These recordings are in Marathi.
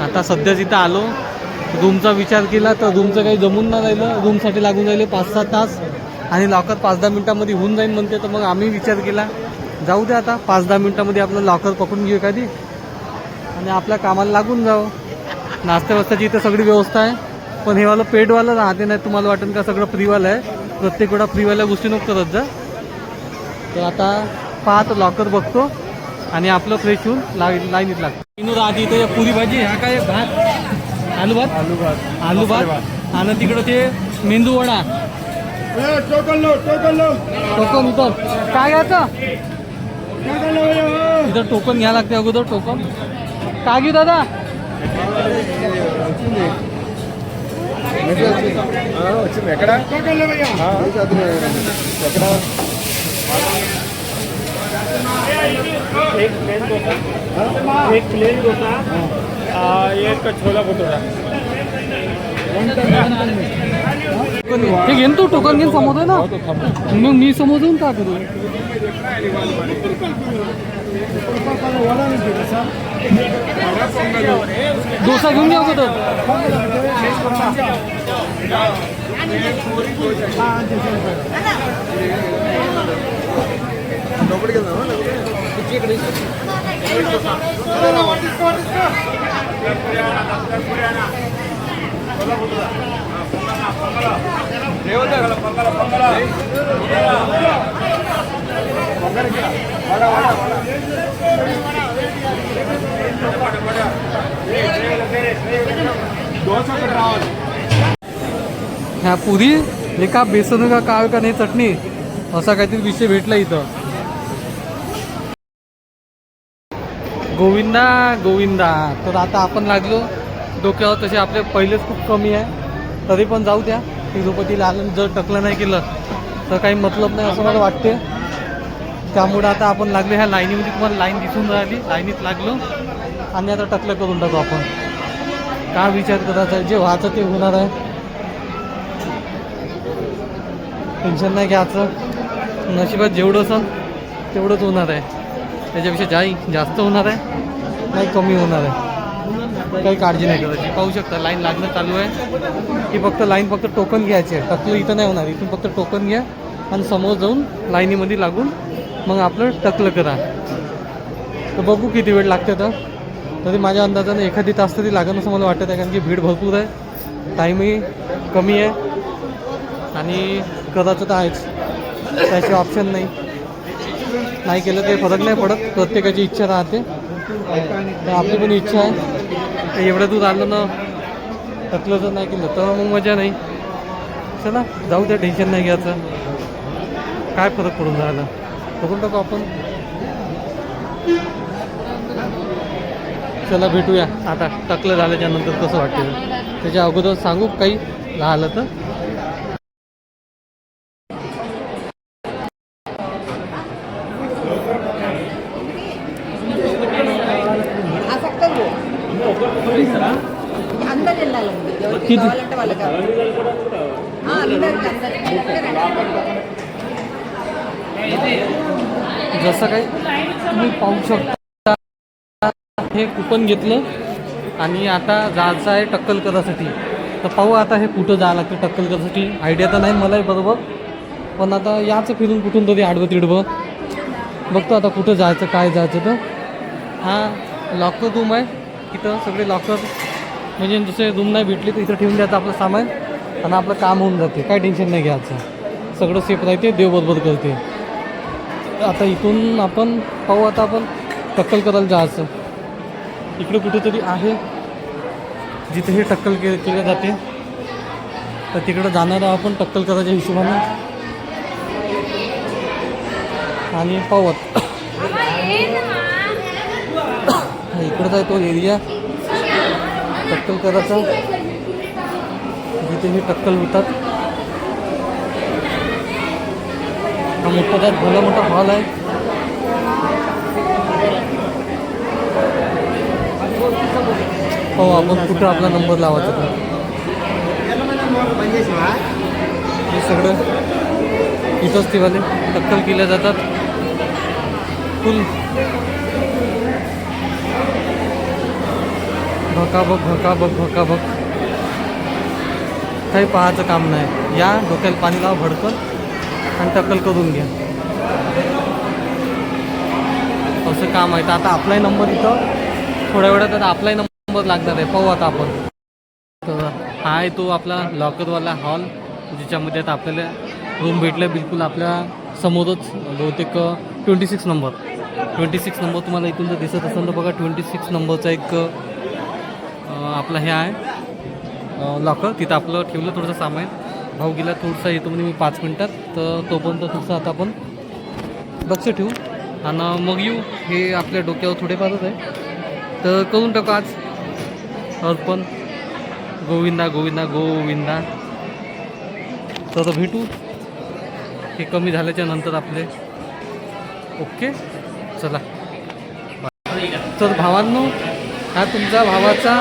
आता सध्याच इथं आलो, रूमचा विचार केला तर रूमचं काही जमून नाही राहिलं. रूमसाठी लागून राहिले 5-6 तास आणि लॉकर 5-10 मिनटामध्ये होऊन जाईल म्हणते. तर मग आम्ही विचार केला जाऊ दे आता 5-10 मिनटामध्ये आपलं लॉकर पकडून घेऊ एखादी आणि आपल्या कामाला लागून जाऊ. नाश्ता वास्त्याची इथं सगळी व्यवस्था आहे, पण हे वालं पेडवालं राहते नाही. तुम्हाला वाटेल का सगळं फ्रीवालं आहे, प्रत्येक वेळा फ्रीवाल्या गोष्टी नको करत जा. तर आता पाहतो लॉकर बघतो आणि आपलं फ्रेश होऊन लाईनीत लागतं. इनू राहते इथं पुरी भाजी, हा काय भात, आलू भात आणि तिकडं ते मेंदू वडा. टोकन इथं काय घ्यायचं, इथं टोकन घ्या लागते अगोदर. टोकन काय घेऊ दादा? एक प्लेन डोसा, एक छोला भटुरा. हे घेन तू टोकन घेऊन समोर आहे ना, मग मी समोर जाऊन का करू? डोसा घेऊन घ्या अगोदर. ह्या पुरी हे का बेसन का काय का नाही चटणी असा काहीतरी विषय भेटला इथं. गोविंदा गोविंदा. तर आता आपण लागलो डोक्यावर. तसे आपले पहिलेच खूप कमी आहे, तरी पण जाऊ द्या. तिरुपतीला आलं जर टकलं नाही केलं तर काही मतलब नाही असं मला वाटते. त्यामुळे आता आपण लागलो ह्या लाईनीमध्ये. तुम्हाला लाईन दिसून राहिली, लाईनीत लागलो आणि आता टकलं करून टाकू आपण. काय विचार करायचा आहे, जे व्हायचं ते होणार आहे. टेन्शन नाही घ्यायचं, नशिबात जेवढं असेल तेवढंच होणार आहे. त्याच्यापेक्षा जास्त होणार आहे, नाही कमी होणार आहे. काही काळजी नाही करायची. पाहू शकता लाईन लागणं चालू आहे. ही फक्त लाईन फक्त टोकन घ्यायची आहे. टकलं इथं नाही होणार. इथून फक्त टोकन घ्या आणि समोर जाऊन लाईनीमध्ये लागून मग आपलं टकलं करा. तर बघू किती वेळ लागते. तर तरी माझ्या अंदाजाने एखादी तास तरी लागेल असं मला वाटत आहे, कारण की भीड भरपूर आहे, टाईमही कमी आहे आणि करायचं तर आहेच, त्याचे ऑप्शन नाही केलं ते फरक नाही पडत. प्रत्येकाची इच्छा राहते, तर आपली पण इच्छा आहे. एवढं दूर आलं ना, टकलं जर नाही केलं तर मग मजा नाही. चला जाऊ द्या, टेन्शन नाही घ्यायचं. काय फरक पडून राहिला बघून टाकू आपण. चला भेटूया आता टकलं झाल्याच्या नंतर कसं वाटतं. त्याच्या अगोदर सांगू काही राहिलं तर. जसं काही तुम्ही पाहू शकता, हे कुपन घेतलं आणि आता जायचं आहे टक्कल करायसाठी. तर पाहू आता हे कुठं जायला लागतं टक्कल करायसाठी. आयडिया तर नाही मलाही बरोबर, पण आता याचं फिरून कुठून तरी आडवं तिडवं बघतो आता कुठं जायचं, काय जायचं. तर हा लॉकर रूम आहे. इथं सगळे लॉकर म्हणजे जसे रूम नाही भेटली तर इथं ठेवून द्यायचं आपलं सामान आणि आपलं काम होऊन जाते. काय टेन्शन नाही घ्यायचं, सगळं सेफ राहते, देव बरोबर करते. आता इथून आपण पाहू आता आपण टक्कल करायला जायचं. इकडे कुठेतरी आहे जिथे हे टक्कल केले जाते, तर तिकडं जाणार आहोत आपण टक्कल करायच्या हिशोबाने. आणि पाहू इकडंच आहे तो एरिया टक्कल करायचा, जिथे हे टक्कल होतात. हा मोठा त्यात भला मोठा हॉल आहे. हो आपण कुठं आपला नंबर लावायचा तर हे सगळं इथंच ते वाले टक्कल केल्या जातात. फुल भकाबक काही पाहायचं काम नाही. या डोक्याला पाणी लावा भडकन आणि टक्कल करून घ्या. असं काम आहे. तर आता आपलाही नंबर इथं थोड्या वेळात आता आपलाही नंबर लागणार आहे. पाहू आता आपण. तर हा आहे तो आपला लॉकरवाला हॉल, ज्याच्यामध्ये आता आपल्याला रूम भेटलं बिलकुल आपल्या समोरच. बहुतेक 26 नंबर तुम्हाला इथून जर दिसत असेल तर बघा. 26 नंबरचा एक आपला हे आहे लॉकर. तिथं आपलं ठेवलं थोडंसं सामान. भाऊ गेला थोडंसं येतो म्हणजे मी 5 मिनटात. तर तोपर्यंत थोडंसं आता आपण लक्ष ठेवू आणि मग येऊ. हे आपल्या डोक्यावर थोडेफारच आहे. तर करून टाकू आज अर्पण. गोविंदा गोविंदा गोविंदा. तर भेटू हे कमी झाल्याच्या नंतर आपले. ओके चला. तर भावांनो, हा तुमचा भावाचा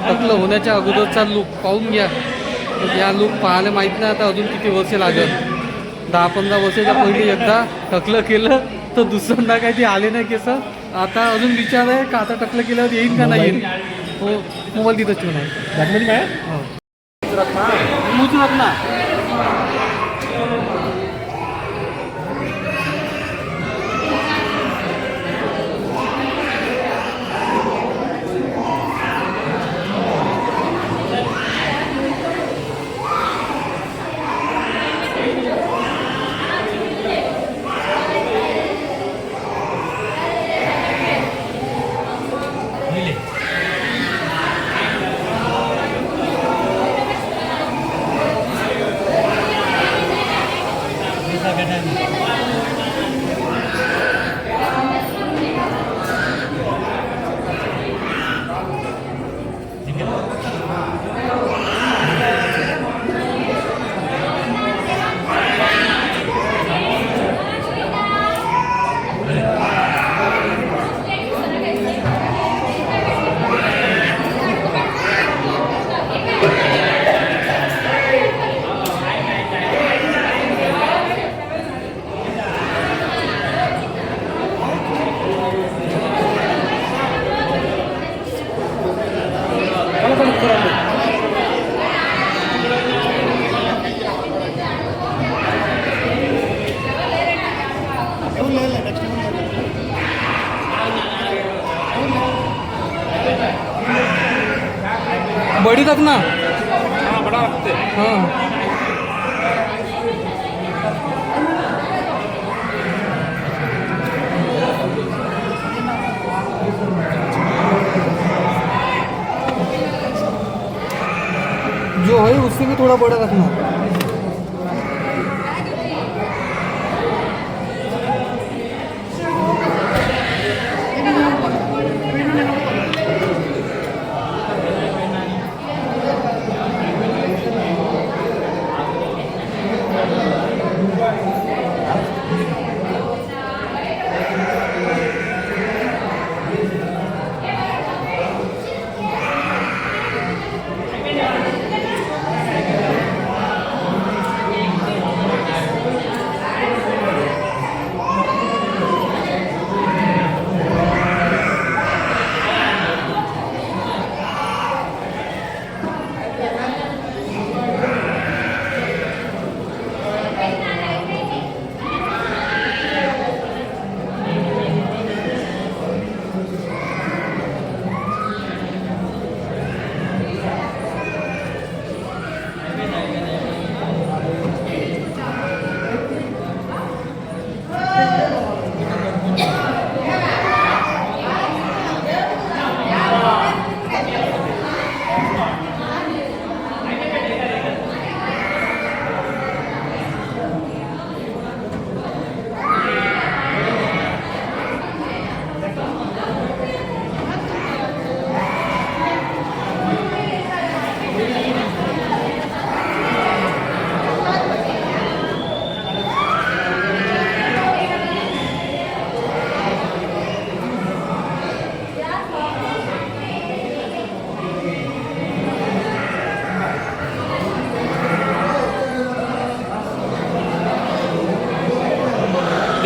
टकलं होण्याच्या अगोदरचा लूक पाहून घ्या. तर या लूक पाहायला माहीत नाही आता अजून किती वर्ष लागेल. 10-15 वर्षाच्या पहिले एकदा टकलं केलं तर दुसऱ्यांदा काही ते आले नाही केस. आता अजून विचार आहे का आता टकलं केल्यावर येईल का नाही येईल. हो मोबाईल तिथंच ठेवून आहे. हो मुचरत ना. बड़ी तक ना. हाँ बड़ा रखते हैं. हाँ जो है उससे भी थोड़ा बड़ा रखना.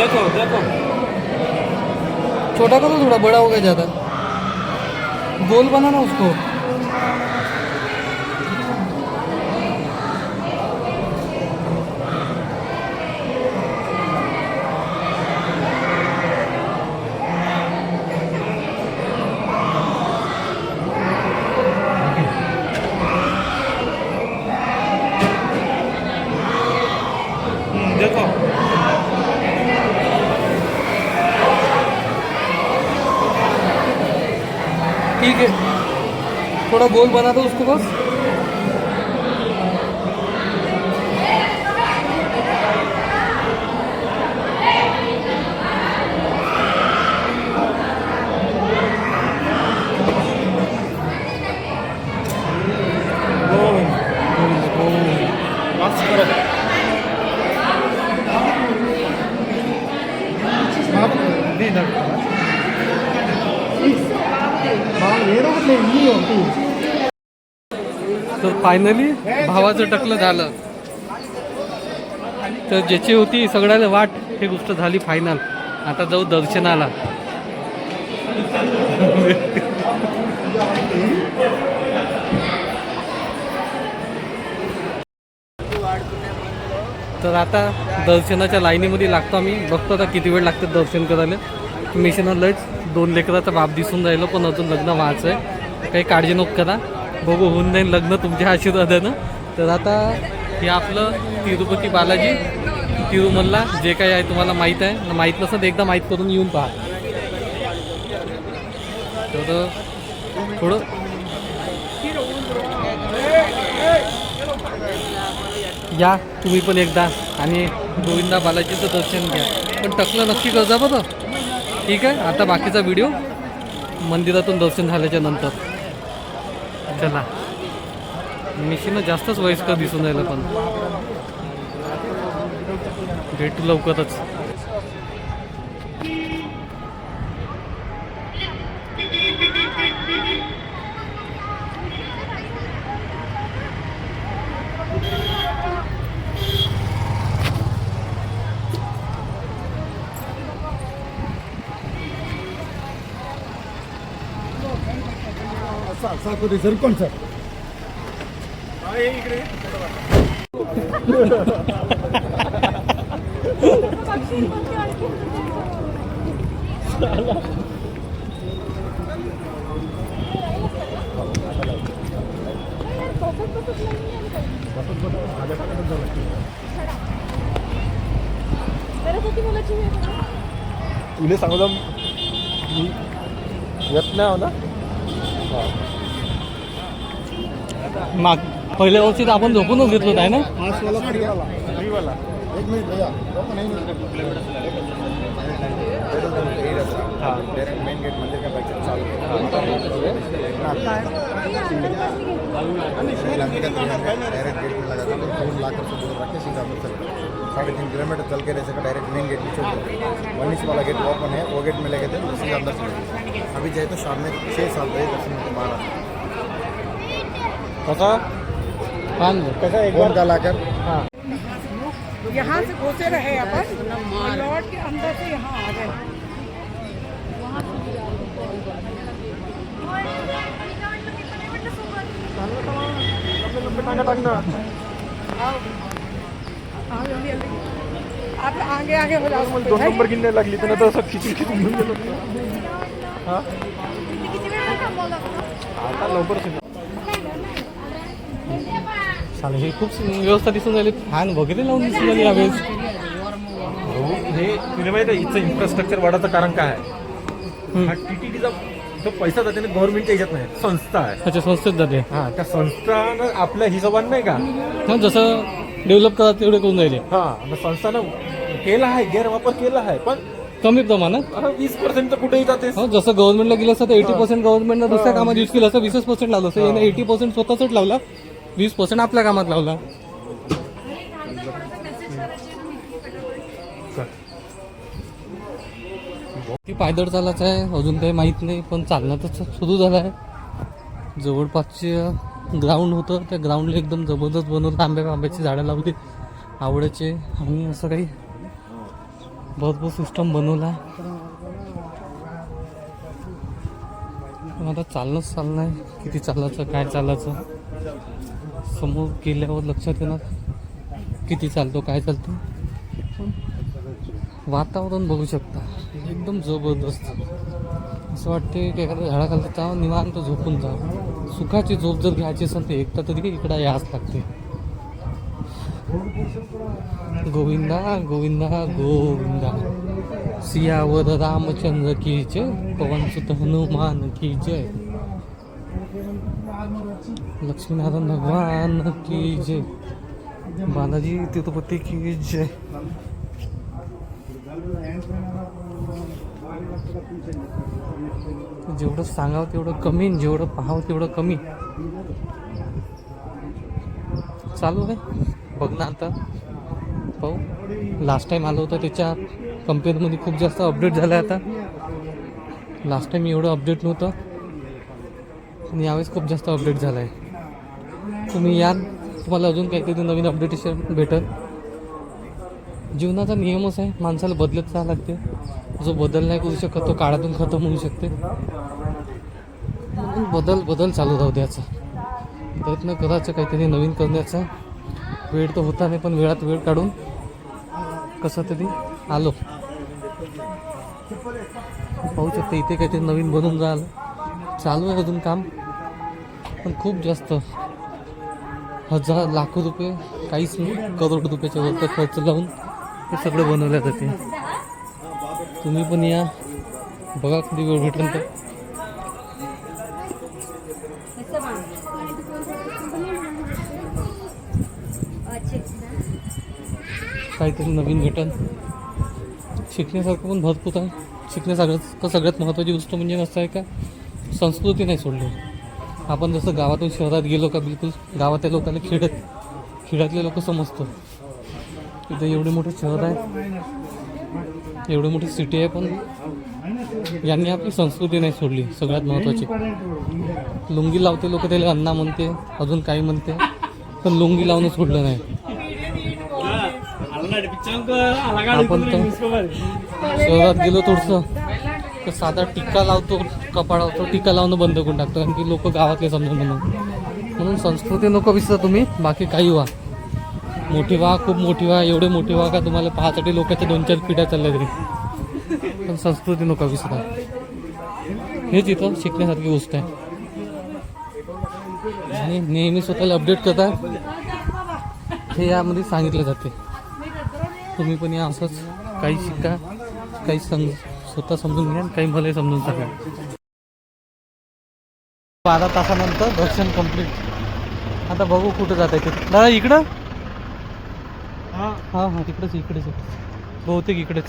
देखो देखो छोटा करो थोड़ा, बड़ा हो गया ज़्यादा. गोल बनाना उसको. देखो ठीक है, थोड़ा गोल बना दो उसको बस। मस्त करत आहे. तर फायनली भावाचं टकलं झालं. तर ज्याची होती सगळ्याला वाट ही गोष्ट झाली फायनल. आता जाऊ दर्शनाला. तर आता दर्शनाच्या लाईनीमध्ये लागतो आम्ही. बघतो आता किती वेळ लागतं दर्शन करायला. मिशनर लयच 2 लेकराचा बाप दिसून राहिलो, पण अजून लग्न व्हायचं आहे. काही काळजी नको करा, बघू होऊन जाईल लग्न तुमच्या आशीर्वादानं. तर आता हे आपलं तिरुपती बालाजी तिरुमलला जे काही आहे तुम्हाला माहीत आहे. माहीत नसेल एकदा माहीत करून येऊन पहा. तर थोडं या तुम्ही पण एकदा आणि गोविंदा बालाजीचं दर्शन घ्या. पण टकलं नक्की करजा बरं. ठीक आहे, आता बाकीचा व्हिडिओ मंदिरातून दर्शन झाल्याच्या नंतर. चला, मिशीनं जास्तच वयस्कर दिसून राहिलं, पण भेटू लवकरच. सर कोण सर तुला सांगू मी येत नाही हो ना. माग पहिल्या वर्षी तर आपण झोपूनच घेतलो आहे ना. फ्रीवाला एक मिनिट भैया हाँ डायरेक्ट मेन गेट मंदिर का बैक चालू डायरेक्ट गेट में लगा था फोन लाकर से दूर रख के सीधा अंदर चल 3.5 किलोमीटर चल के रह डायरेक्ट मेन गेट नीचे 19 वाला गेट ओपन है, वो गेट में लेके थे सीधा अंदर चले. अभी जाए तो शाम में 6-7 बजे दर्शन में बाहर कसा कैसा एक बार लाकर यहाँ से घुसे रहे अपन और लौट के अंदर से यहाँ आ गए. आप आगे आगे हो जाओ. 2 नंबर गिनने लागली तर आता असं खिचून खिचून घेऊन गेलो. हा आता लवकर चालेल, ही खूप व्यवस्था दिसून राहिली. फॅन वगैरे लावून दिसून राहिली यावेळेस. हे तुला माहिती आहे इथचं इन्फ्रास्ट्रक्चर वाढायचं कारण काय आहे. हा टीटीडीचा जो पैसा जाते ना गव्हर्नमेंटच्या ह्याच्यात नाही, संस्था आहे. अच्छा, संस्थेत जाते. हा त्या संस्थानं आपल्या हिशोबाने नाही का हा, जसं डेव्हलप करा तेवढे करून राहिले. हा संस्थानं केला आहे, गैरवापर केला आहे, पण कमी प्रमाणात. 20% तर कुठेही जाते. हो, जसं गव्हर्नमेंटला गेलं असतं तर 80% गव्हर्नमेंटनं दुसऱ्या कामात यूज केलं असं 20% लावलं असं. याने 80% स्वतःच लावला, 20% आपल्या कामात लावला. ती पायदळ चालायचं आहे अजून काही माहीत नाही, पण चालणं तर सुरू झालं आहे. जवळपासचे ग्राउंड होतं, त्या ग्राउंडला एकदम जबरदस्त बनवलं. आंब्याची झाडं लावली आवडायचे, आणि असं काही भरपूर सिस्टम बनवला. आता चालणंच चालणं आहे. किती चालायचं काय चालायचं समोर गेल्यावर लक्षात येणार किती चालतो काय चालतो. वातावरण बघू शकता एकदम जबरदस्त. असं वाटते की एखाद्या झाडाखाली जावं निवांत झोपून जावं. सुखाची झोप जर घ्यायची असेल तर एकदा तरी इकडं याच लागते. गोविंदा गोविंदा गोविंदा सियावर रामचंद्र की जय, पवन सुत हनुमान की जय, लक्ष्मीनारायण भगवान की जय, बालाजी तिरुपती की जय. जेवढं सांगावं तेवढं कमी, जेवढं पाहावं तेवढं कमी. चालू आहे बघ ना. आता पाहू. लास्ट टाईम आलं होतं त्याच्या कम्पेअरमध्ये खूप जास्त अपडेट झालं आहे. आता लास्ट टाईम एवढं अपडेट नव्हतं आणि यावेळेस खूप जास्त अपडेट झालं आहे. तुम्ही याल, तुम्हाला अजून काहीतरी नवीन अपडेटेशन भेटल. जीवनाचा नियमच आहे, माणसाला बदलत जावं लागते. जो बदल नाही करू शकत तो काळातून खतम होऊ शकते. बदल चालू राहू द्यायचा, प्रयत्न करायचं काहीतरी नवीन करण्याचा. वेळ तर होता नाही पण वेळात वेळ काढून कसं तरी आलो. पाहू शकते इथे काहीतरी नवीन बनवून राहिलं. चालू आहे अजून काम पण खूप जास्त. हजार लाखो रुपये काहीच नाही, करोड रुपयाच्या वरती खर्च लावून हे सगळं बनवलं जाते. तुम्ही पण या बघा कधी वेळ भेटेल तर. काहीतरी नवीन भेटेल. शिकण्यासारखं पण भरपूर आहे. शिकण्यासारखं सगळ्यात महत्त्वाची गोष्ट म्हणजे असं आहे का संस्कृती नाही सोडली. आपण जसं गावातून शहरात गेलो का बिलकुल गावातल्या लोकांना खेड्यातले लोक समजतो. इथं एवढे मोठे शहर आहे, एवढी मोठी सिटी आहे पण यांनी आपली संस्कृती नाही सोडली. सगळ्यात महत्त्वाची लुंगी लावते लोक, त्याला अन्ना म्हणते, अजून काही म्हणते, पण लुंगी लावणं सोडलं नाही. आपण तर शहरात गेलो थोडंसं तर साधा टिक्का लावतो, कपाळावतो, टिक्का लावणं बंद करून टाकतो कारण की लोक गावातले समजून म्हणून संस्कृती नको विसरा तुम्ही. बाकी काही व्हा, मोठी व्हा, खूप मोठी व्हा, एवढे मोठी व्हा का तुम्हाला पाहासाठी लोकांच्या 2-4 पिढ्या चालल्या तरी, पण संस्कृती नका विसरा. हेच इथं शिकण्यासारखी गोष्ट आहे. आणि नेहमी स्वतःला अपडेट करता हे यामध्ये सांगितलं जाते. तुम्ही पण या असंच काही शिका, काही स्वतः समजून घ्या, काही मला समजून सांगा. 12 तासानंतर दर्शन कंप्लीट. आता बघू कुठं जात आहे ते. दादा इकडं, हां इकडेच बहुतेक इकडेच.